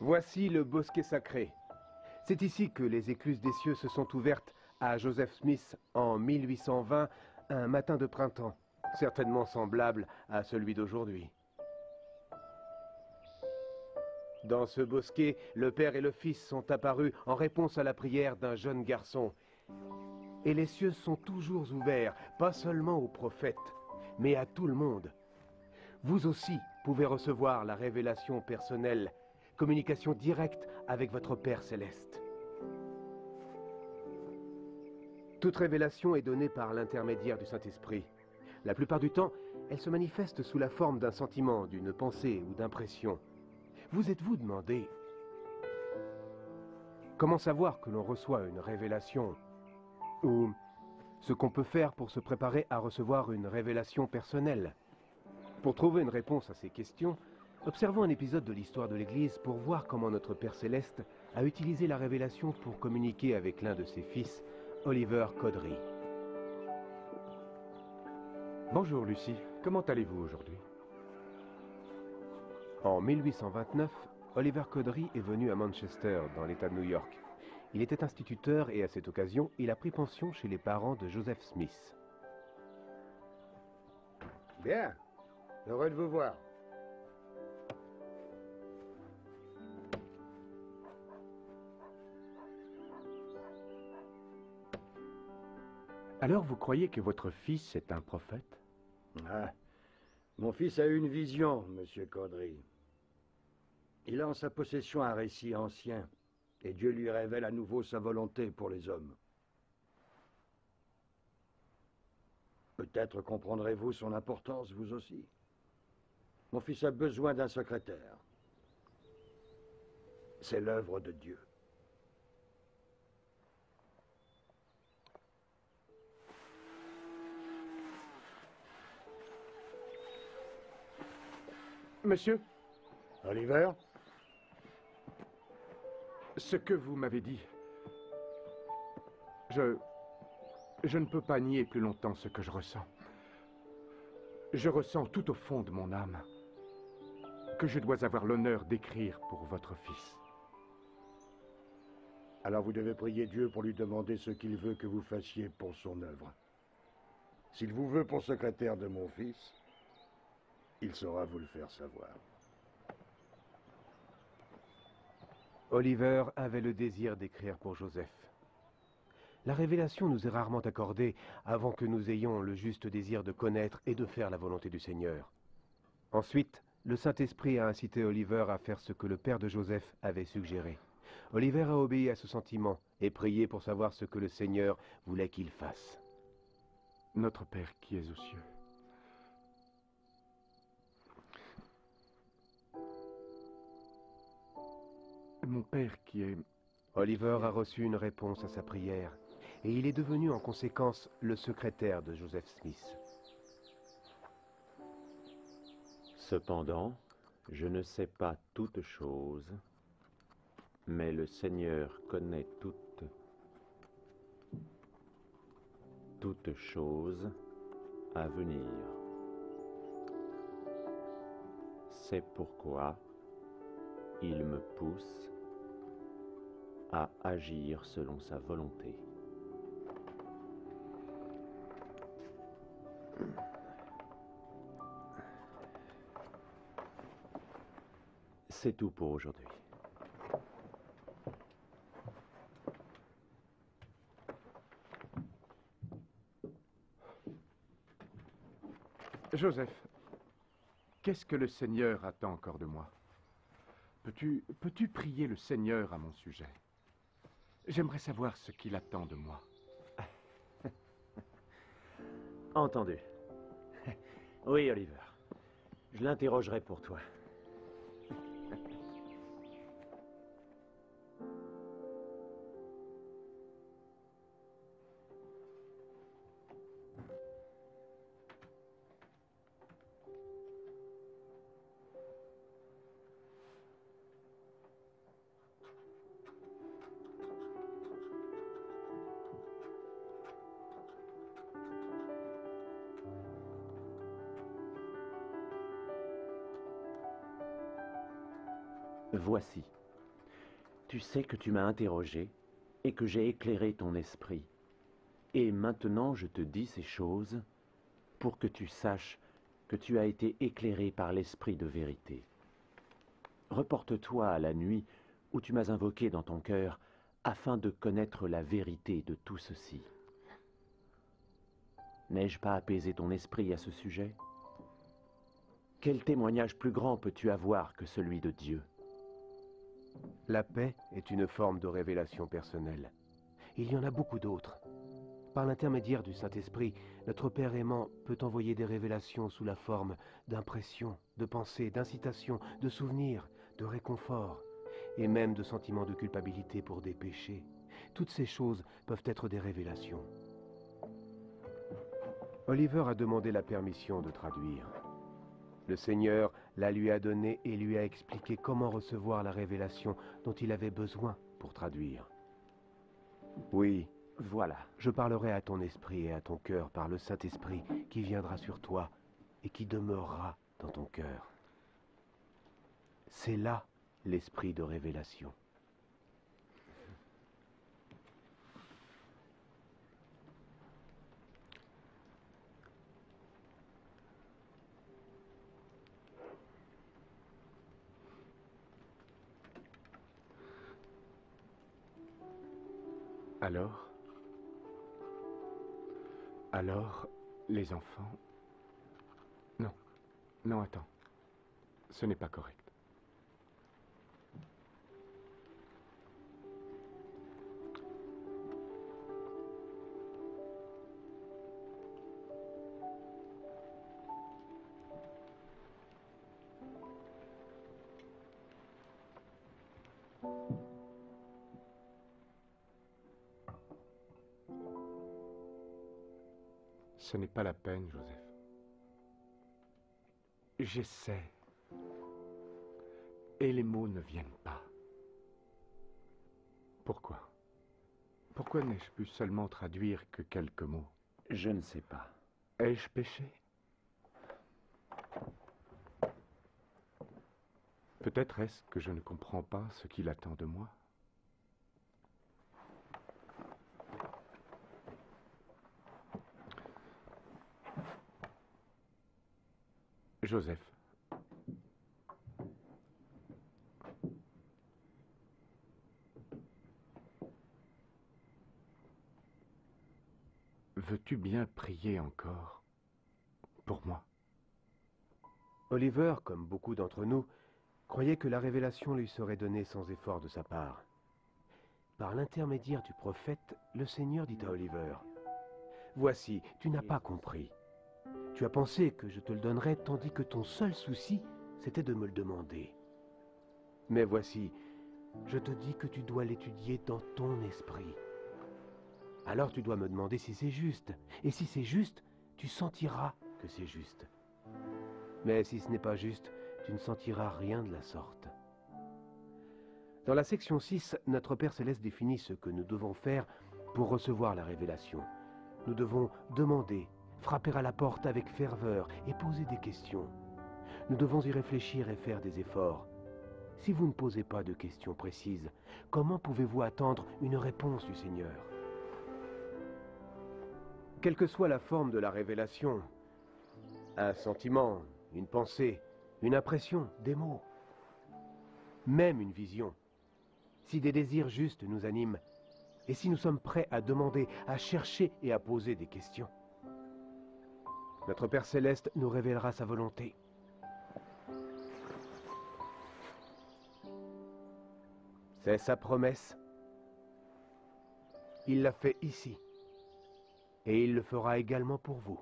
Voici le bosquet sacré. C'est ici que les écluses des cieux se sont ouvertes à Joseph Smith en 1820, un matin de printemps, certainement semblable à celui d'aujourd'hui. Dans ce bosquet, le Père et le Fils sont apparus en réponse à la prière d'un jeune garçon. Et les cieux sont toujours ouverts, pas seulement aux prophètes, mais à tout le monde. Vous aussi pouvez recevoir la révélation personnelle, communication directe avec votre Père céleste. Toute révélation est donnée par l'intermédiaire du Saint-Esprit. La plupart du temps, elle se manifeste sous la forme d'un sentiment, d'une pensée ou d'impression. Vous êtes-vous demandé comment savoir que l'on reçoit une révélation? Ou ce qu'on peut faire pour se préparer à recevoir une révélation personnelle? Pour trouver une réponse à ces questions, observons un épisode de l'histoire de l'Église pour voir comment notre Père Céleste a utilisé la révélation pour communiquer avec l'un de ses fils, Oliver Cowdery. Bonjour Lucie, comment allez-vous aujourd'hui? En 1829, Oliver Cowdery est venu à Manchester, dans l'État de New York. Il était instituteur et à cette occasion, il a pris pension chez les parents de Joseph Smith. Bien, heureux de vous voir. Alors vous croyez que votre fils est un prophète? Ah, mon fils a eu une vision, monsieur Cowdery. Il a en sa possession un récit ancien, et Dieu lui révèle à nouveau sa volonté pour les hommes. Peut-être comprendrez-vous son importance, vous aussi. Mon fils a besoin d'un secrétaire. C'est l'œuvre de Dieu. Monsieur, Oliver? ce que vous m'avez dit, je ne peux pas nier plus longtemps ce que je ressens. Je ressens tout au fond de mon âme que je dois avoir l'honneur d'écrire pour votre fils. Alors vous devez prier Dieu pour lui demander ce qu'il veut que vous fassiez pour son œuvre. S'il vous veut pour secrétaire de mon fils, il saura vous le faire savoir. Oliver avait le désir d'écrire pour Joseph. La révélation nous est rarement accordée avant que nous ayons le juste désir de connaître et de faire la volonté du Seigneur. Ensuite, le Saint-Esprit a incité Oliver à faire ce que le père de Joseph avait suggéré. Oliver a obéi à ce sentiment et prié pour savoir ce que le Seigneur voulait qu'il fasse. Notre Père qui es aux cieux. Mon Père qui est... Oliver a reçu une réponse à sa prière et il est devenu en conséquence le secrétaire de Joseph Smith. Cependant, je ne sais pas toutes choses, mais le Seigneur connaît toutes choses à venir. C'est pourquoi il me pousse à agir selon sa volonté. C'est tout pour aujourd'hui. Joseph, qu'est-ce que le Seigneur attend encore de moi? Peux-tu prier le Seigneur à mon sujet? J'aimerais savoir ce qu'il attend de moi. Entendu. Oui, Oliver. Je l'interrogerai pour toi. Voici, Tu sais que tu m'as interrogé et que j'ai éclairé ton esprit. Et maintenant je te dis ces choses pour que tu saches que tu as été éclairé par l'esprit de vérité. Reporte-toi à la nuit où tu m'as invoqué dans ton cœur afin de connaître la vérité de tout ceci. N'ai-je pas apaisé ton esprit à ce sujet? Quel témoignage plus grand peux-tu avoir que celui de Dieu? La paix est une forme de révélation personnelle. Il y en a beaucoup d'autres. Par l'intermédiaire du Saint-Esprit, notre Père aimant peut envoyer des révélations sous la forme d'impressions, de pensées, d'incitations, de souvenirs, de réconfort, et même de sentiments de culpabilité pour des péchés. Toutes ces choses peuvent être des révélations. Oliver a demandé la permission de traduire. Le Seigneur la lui a donnée et lui a expliqué comment recevoir la révélation dont il avait besoin pour traduire. Oui, Voilà. je parlerai à ton esprit et à ton cœur par le Saint-Esprit qui viendra sur toi et qui demeurera dans ton cœur. C'est là l'esprit de révélation. Alors, les enfants... Non, non, attends. Ce n'est pas correct. Ce n'est pas la peine, Joseph. J'essaie. Et les mots ne viennent pas. Pourquoi? Pourquoi n'ai-je pu seulement traduire que quelques mots? Je ne sais pas. Ai-je péché? Peut-être est-ce que je ne comprends pas ce qu'il attend de moi? Joseph. Veux-tu bien prier encore pour moi? Oliver, comme beaucoup d'entre nous, croyait que la révélation lui serait donnée sans effort de sa part. Par l'intermédiaire du prophète, le Seigneur dit à Oliver, « Voici, tu n'as pas compris. Tu as pensé que je te le donnerais tandis que ton seul souci, c'était de me le demander. Mais voici, je te dis que tu dois l'étudier dans ton esprit. Alors tu dois me demander si c'est juste. Et si c'est juste, tu sentiras que c'est juste. Mais si ce n'est pas juste, tu ne sentiras rien de la sorte. » Dans la section 6, notre Père Céleste définit ce que nous devons faire pour recevoir la révélation. Nous devons demander, frapper à la porte avec ferveur et poser des questions. Nous devons y réfléchir et faire des efforts. Si vous ne posez pas de questions précises, comment pouvez-vous attendre une réponse du Seigneur? Quelle que soit la forme de la révélation, un sentiment, une pensée, une impression, des mots, même une vision, si des désirs justes nous animent, et si nous sommes prêts à demander, à chercher et à poser des questions, notre Père Céleste nous révélera sa volonté. C'est sa promesse. Il l'a fait ici, et il le fera également pour vous.